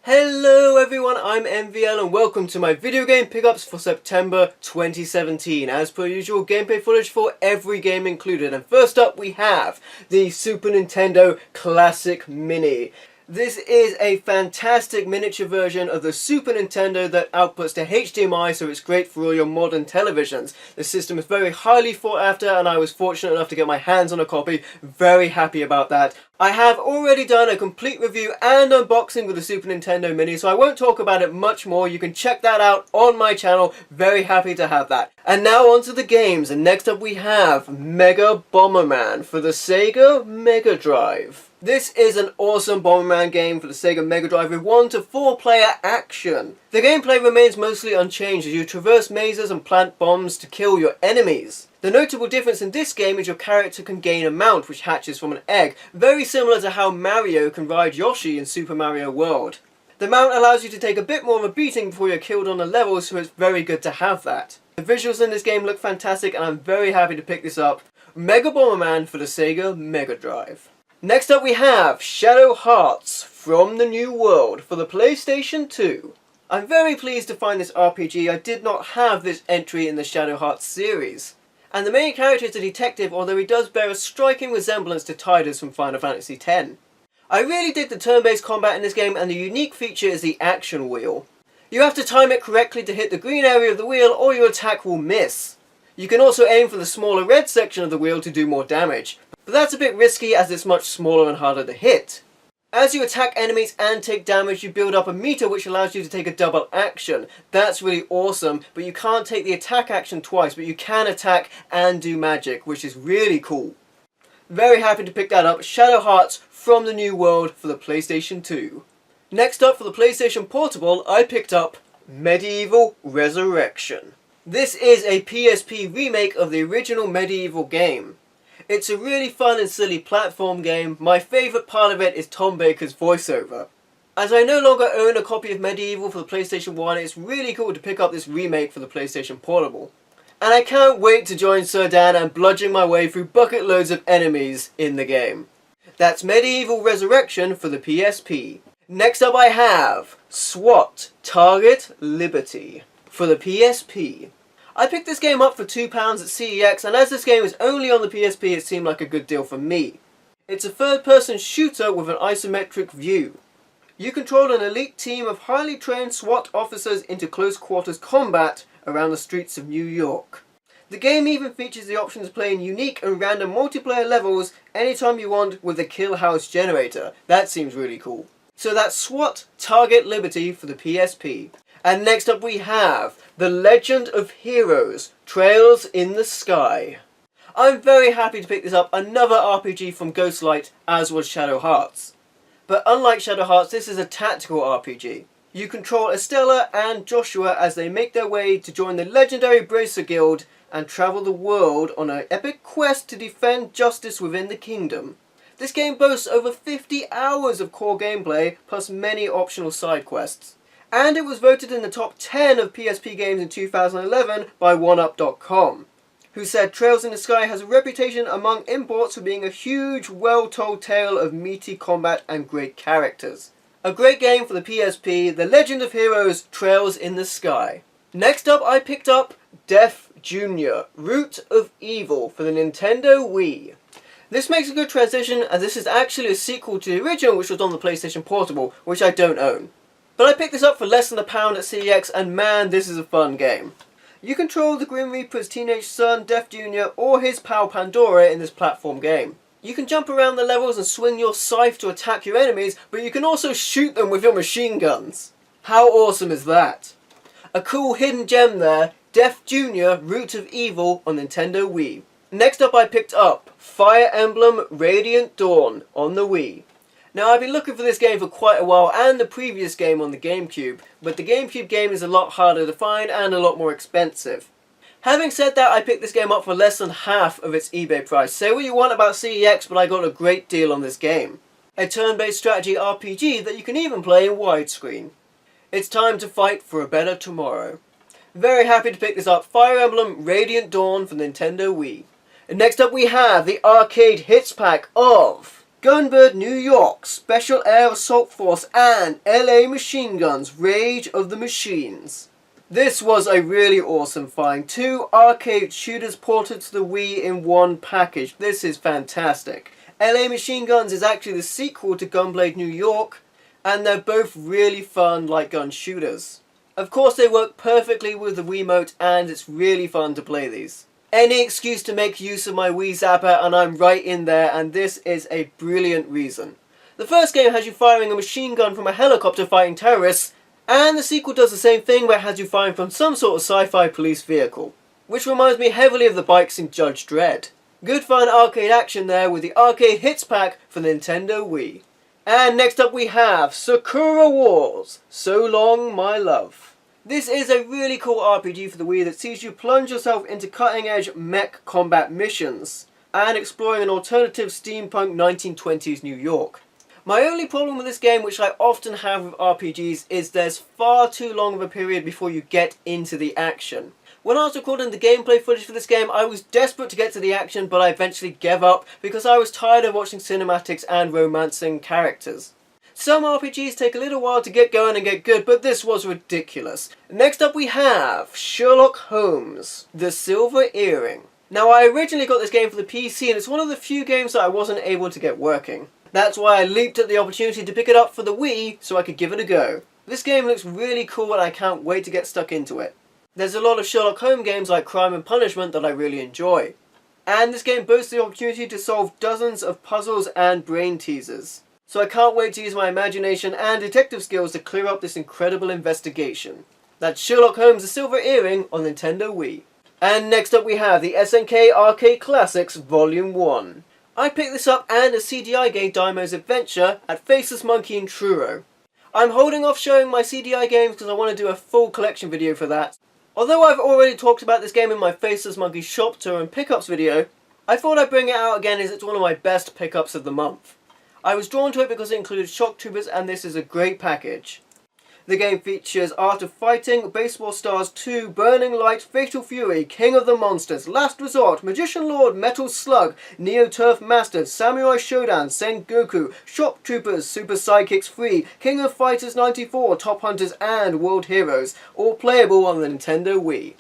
Hello everyone, I'm MVL and welcome to my video game pickups for September 2017. As per usual, gameplay footage for every game included. And first up we have the Super Nintendo Classic Mini. This is a fantastic miniature version of the Super Nintendo that outputs to HDMI, so it's great for all your modern televisions. The system is very highly sought after and I was fortunate enough to get my hands on a copy. Very happy about that. I have already done a complete review and unboxing with the Super Nintendo Mini, so I won't talk about it much more. You can check that out on my channel. Very happy to have that. And now on to the games, and next up we have Mega Bomberman for the Sega Mega Drive. This is an awesome Bomberman game for the Sega Mega Drive with 1 to 4 player action. The gameplay remains mostly unchanged as you traverse mazes and plant bombs to kill your enemies. The notable difference in this game is your character can gain a mount which hatches from an egg, very similar to how Mario can ride Yoshi in Super Mario World. The mount allows you to take a bit more of a beating before you're killed on the level, so it's very good to have that. The visuals in this game look fantastic and I'm very happy to pick this up. Mega Bomberman for the Sega Mega Drive. Next up we have Shadow Hearts from the New World for the PlayStation 2. I'm very pleased to find this RPG. I did not have this entry in the Shadow Hearts series. And the main character is a detective, although he does bear a striking resemblance to Tidus from Final Fantasy X. I really dig the turn-based combat in this game, and the unique feature is the action wheel. You have to time it correctly to hit the green area of the wheel or your attack will miss. You can also aim for the smaller red section of the wheel to do more damage, but that's a bit risky as it's much smaller and harder to hit. As you attack enemies and take damage, you build up a meter which allows you to take a double action. That's really awesome, but you can't take the attack action twice, but you can attack and do magic, which is really cool. Very happy to pick that up, Shadow Hearts from the New World for the PlayStation 2. Next up for the PlayStation Portable, I picked up Medievil Resurrection. This is a PSP remake of the original Medievil game. It's a really fun and silly platform game. My favourite part of it is Tom Baker's voiceover. As I no longer own a copy of Medievil for the PlayStation 1, it's really cool to pick up this remake for the PlayStation Portable. And I can't wait to join Sir Dan and bludgeon my way through bucket loads of enemies in the game. That's Medievil Resurrection for the PSP. Next up I have SWAT Target Liberty for the PSP. I picked this game up for £2 at CEX, and as this game is only on the PSP, it seemed like a good deal for me. It's a third-person shooter with an isometric view. You control an elite team of highly trained SWAT officers into close-quarters combat around the streets of New York. The game even features the option to play in unique and random multiplayer levels anytime you want with the Kill House generator. That seems really cool. So that's SWAT Target Liberty for the PSP. And next up we have The Legend of Heroes, Trails in the Sky. I'm very happy to pick this up, another RPG from Ghostlight, as was Shadow Hearts. But unlike Shadow Hearts, this is a tactical RPG. You control Estella and Joshua as they make their way to join the legendary Bracer Guild and travel the world on an epic quest to defend justice within the kingdom. This game boasts over 50 hours of core gameplay, plus many optional side quests. And it was voted in the top 10 of PSP games in 2011 by OneUp.com, who said Trails in the Sky has a reputation among imports for being a huge, well-told tale of meaty combat and great characters. A great game for the PSP, The Legend of Heroes, Trails in the Sky. Next up I picked up Def Jr. Root of Evil for the Nintendo Wii. This makes a good transition as this is actually a sequel to the original which was on the PlayStation Portable, which I don't own. But I picked this up for less than £1 at CEX, and man, this is a fun game. You control the Grim Reaper's teenage son, Def Jr., or his pal Pandora in this platform game. You can jump around the levels and swing your scythe to attack your enemies, but you can also shoot them with your machine guns. How awesome is that? A cool hidden gem there, Def Jr. Root of Evil on Nintendo Wii. Next up I picked up Fire Emblem Radiant Dawn on the Wii. Now I've been looking for this game for quite a while, and the previous game on the GameCube, but the GameCube game is a lot harder to find and a lot more expensive. Having said that, I picked this game up for less than half of its eBay price. Say what you want about CEX, but I got a great deal on this game. A turn-based strategy RPG that you can even play in widescreen. It's time to fight for a better tomorrow. Very happy to pick this up, Fire Emblem Radiant Dawn for Nintendo Wii. And next up we have the Arcade Hits Pack of Gunblade New York, Special Air Assault Force, and LA Machineguns, Rage of the Machines. This was a really awesome find. 2 arcade shooters ported to the Wii in one package. This is fantastic. LA Machineguns is actually the sequel to Gunblade New York, and they're both really fun light gun shooters. Of course they work perfectly with the Wiimote, and it's really fun to play these. Any excuse to make use of my Wii Zapper and I'm right in there, and this is a brilliant reason. The first game has you firing a machine gun from a helicopter fighting terrorists, and the sequel does the same thing where it has you firing from some sort of sci-fi police vehicle. Which reminds me heavily of the bikes in Judge Dredd. Good fun arcade action there with the Arcade Hits Pack for the Nintendo Wii. And next up we have Sakura Wars, So Long My Love. This is a really cool RPG for the Wii that sees you plunge yourself into cutting-edge mech combat missions and exploring an alternative steampunk 1920s New York. My only problem with this game, which I often have with RPGs, is there's far too long of a period before you get into the action. When I was recording the gameplay footage for this game, I was desperate to get to the action, but I eventually gave up because I was tired of watching cinematics and romancing characters. Some RPGs take a little while to get going and get good, but this was ridiculous. Next up we have Sherlock Holmes, The Silver Earring. Now I originally got this game for the PC, and it's one of the few games that I wasn't able to get working. That's why I leaped at the opportunity to pick it up for the Wii so I could give it a go. This game looks really cool and I can't wait to get stuck into it. There's a lot of Sherlock Holmes games like Crime and Punishment that I really enjoy. And this game boasts the opportunity to solve dozens of puzzles and brain teasers. So I can't wait to use my imagination and detective skills to clear up this incredible investigation. That's Sherlock Holmes The Silver Earring on Nintendo Wii. And next up we have the SNK Arcade Classics Volume 1. I picked this up and a CDI game Daimo's Adventure at Faceless Monkey in Truro. I'm holding off showing my CDI games because I want to do a full collection video for that. Although I've already talked about this game in my Faceless Monkey shop tour and pickups video, I thought I'd bring it out again as it's one of my best pickups of the month. I was drawn to it because it included Shock Troopers, and this is a great package. The game features Art of Fighting, Baseball Stars 2, Burning Light, Fatal Fury, King of the Monsters, Last Resort, Magician Lord, Metal Slug, Neo Turf Masters, Samurai Shodown, Sengoku, Shock Troopers, Super Sidekicks 3, King of Fighters 94, Top Hunters, and World Heroes, all playable on the Nintendo Wii.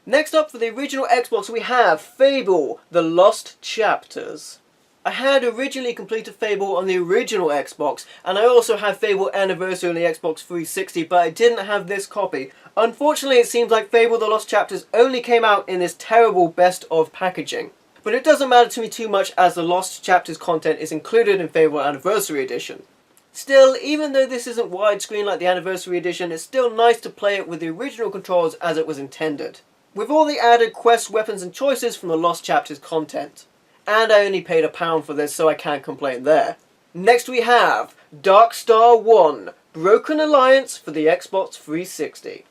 Next up for the original Xbox we have Fable, The Lost Chapters. I had originally completed Fable on the original Xbox, and I also had Fable Anniversary on the Xbox 360, but I didn't have this copy. Unfortunately, it seems like Fable The Lost Chapters only came out in this terrible best of packaging. But it doesn't matter to me too much as the Lost Chapters content is included in Fable Anniversary Edition. Still, even though this isn't widescreen like the Anniversary Edition, it's still nice to play it with the original controls as it was intended, with all the added quests, weapons and choices from the Lost Chapters content. And I only paid £1 for this, so I can't complain there. Next we have DarkStar 1, Broken Alliance for the Xbox 360.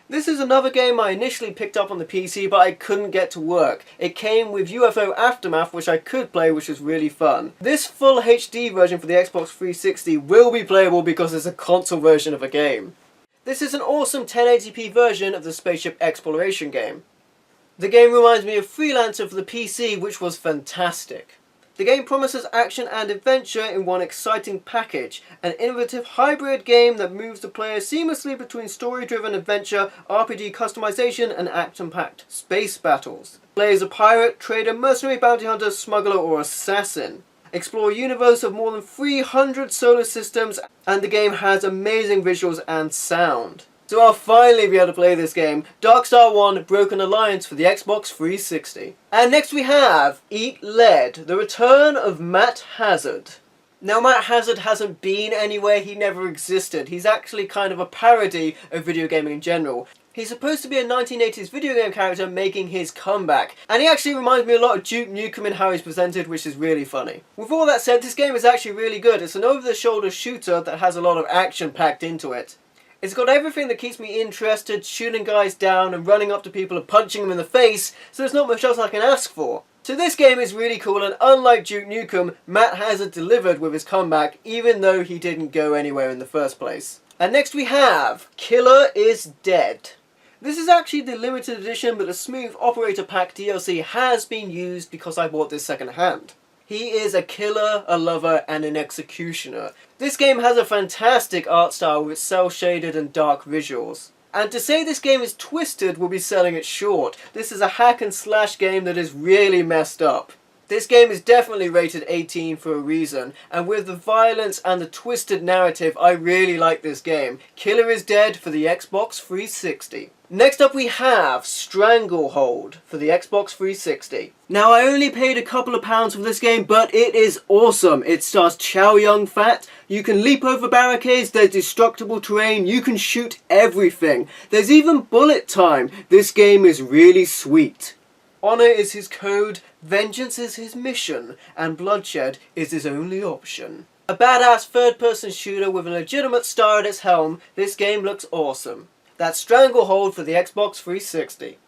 This is another game I initially picked up on the PC, but I couldn't get to work. It came with UFO Aftermath, which I could play, which was really fun. This full HD version for the Xbox 360 will be playable because it's a console version of a game. This is an awesome 1080p version of the spaceship exploration game. The game reminds me of Freelancer for the PC, which was fantastic. The game promises action and adventure in one exciting package, an innovative hybrid game that moves the player seamlessly between story-driven adventure, RPG customization, and action-packed space battles. Play as a pirate, trader, mercenary, bounty hunter, smuggler, or assassin. Explore a universe of more than 300 solar systems, and the game has amazing visuals and sound. So I'll finally be able to play this game, DarkStar 1 Broken Alliance for the Xbox 360. And next we have Eat Lead, The Return of Matt Hazard. Now Matt Hazard hasn't been anywhere, he never existed. He's actually kind of a parody of video gaming in general. He's supposed to be a 1980s video game character making his comeback, and he actually reminds me a lot of Duke Nukem in how he's presented, which is really funny. With all that said, this game is actually really good. It's an over-the-shoulder shooter that has a lot of action packed into it. It's got everything that keeps me interested, shooting guys down and running up to people and punching them in the face, so there's not much else I can ask for. So this game is really cool, and unlike Duke Nukem, Matt Hazard delivered with his comeback, even though he didn't go anywhere in the first place. And next we have Killer is Dead. This is actually the limited edition, but the Smooth Operator Pack DLC has been used because I bought this second hand. He is a killer, a lover, and an executioner. This game has a fantastic art style with cel-shaded and dark visuals. And to say this game is twisted will be selling it short. This is a hack and slash game that is really messed up. This game is definitely rated 18 for a reason, and with the violence and the twisted narrative, I really like this game. Killer is Dead for the Xbox 360. Next up we have Stranglehold for the Xbox 360. Now I only paid a couple of pounds for this game, but it is awesome. It stars Chow Yun-fat. You can leap over barricades, there's destructible terrain, you can shoot everything. There's even bullet time. This game is really sweet. Honor is his code, vengeance is his mission, and bloodshed is his only option. A badass third-person shooter with a legitimate star at its helm, this game looks awesome. That's Stranglehold for the Xbox 360.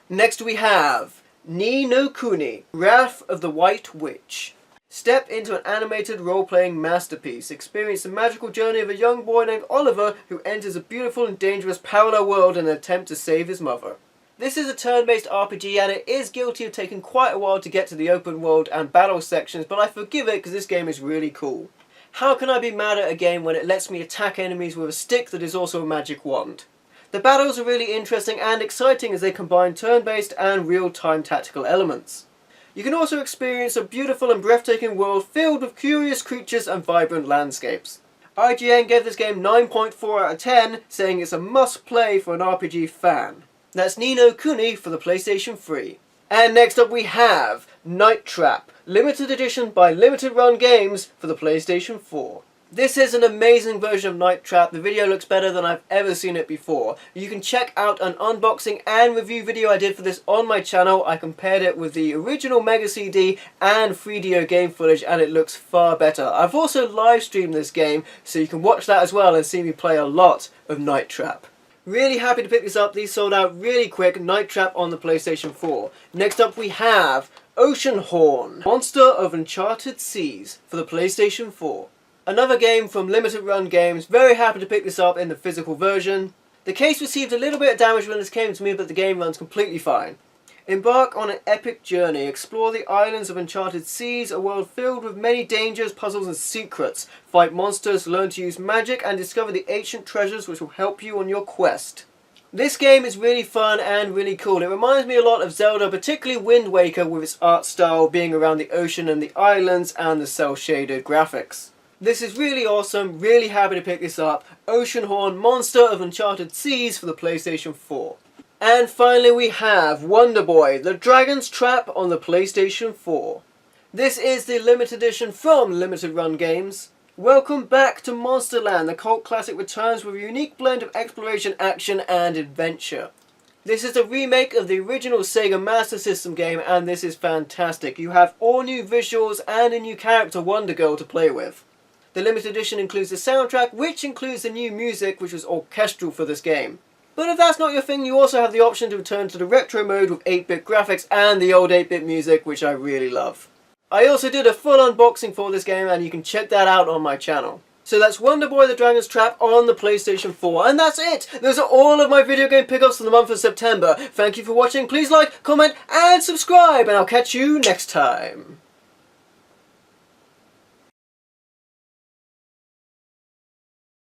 Next we have Ni no Kuni, Wrath of the White Witch. Step into an animated role-playing masterpiece. Experience the magical journey of a young boy named Oliver who enters a beautiful and dangerous parallel world in an attempt to save his mother. This is a turn-based RPG and it is guilty of taking quite a while to get to the open world and battle sections, but I forgive it because this game is really cool. How can I be mad at a game when it lets me attack enemies with a stick that is also a magic wand? The battles are really interesting and exciting as they combine turn-based and real-time tactical elements. You can also experience a beautiful and breathtaking world filled with curious creatures and vibrant landscapes. IGN gave this game 9.4 out of 10, saying it's a must-play for an RPG fan. That's Ni no Kuni for the PlayStation 3. And next up we have Night Trap, limited edition by Limited Run Games for the PlayStation 4. This is an amazing version of Night Trap. The video looks better than I've ever seen it before. You can check out an unboxing and review video I did for this on my channel. I compared it with the original Mega CD and 3DO game footage and it looks far better. I've also live streamed this game so you can watch that as well and see me play a lot of Night Trap. Really happy to pick this up. These sold out really quick. Night Trap on the PlayStation 4. Next up we have Oceanhorn, Monster of Uncharted Seas for the PlayStation 4. Another game from Limited Run Games. Very happy to pick this up in the physical version. The case received a little bit of damage when this came to me, but the game runs completely fine. Embark on an epic journey. Explore the islands of Uncharted Seas, a world filled with many dangers, puzzles and secrets. Fight monsters, learn to use magic and discover the ancient treasures which will help you on your quest. This game is really fun and really cool. It reminds me a lot of Zelda, particularly Wind Waker with its art style being around the ocean and the islands and the cel-shaded graphics. This is really awesome, really happy to pick this up. Oceanhorn, Monster of Uncharted Seas for the PlayStation 4. And finally we have Wonder Boy, The Dragon's Trap on the PlayStation 4. This is the limited edition from Limited Run Games. Welcome back to Monsterland. The cult classic returns with a unique blend of exploration, action and adventure. This is a remake of the original Sega Master System game and this is fantastic. You have all new visuals and a new character, Wonder Girl, to play with. The limited edition includes the soundtrack, which includes the new music, which was orchestral for this game. But if that's not your thing, you also have the option to return to the retro mode with 8-bit graphics and the old 8-bit music, which I really love. I also did a full unboxing for this game, and you can check that out on my channel. So that's Wonder Boy the Dragon's Trap on the PlayStation 4, and that's it! Those are all of my video game pickups for the month of September. Thank you for watching, please like, comment, and subscribe, and I'll catch you next time.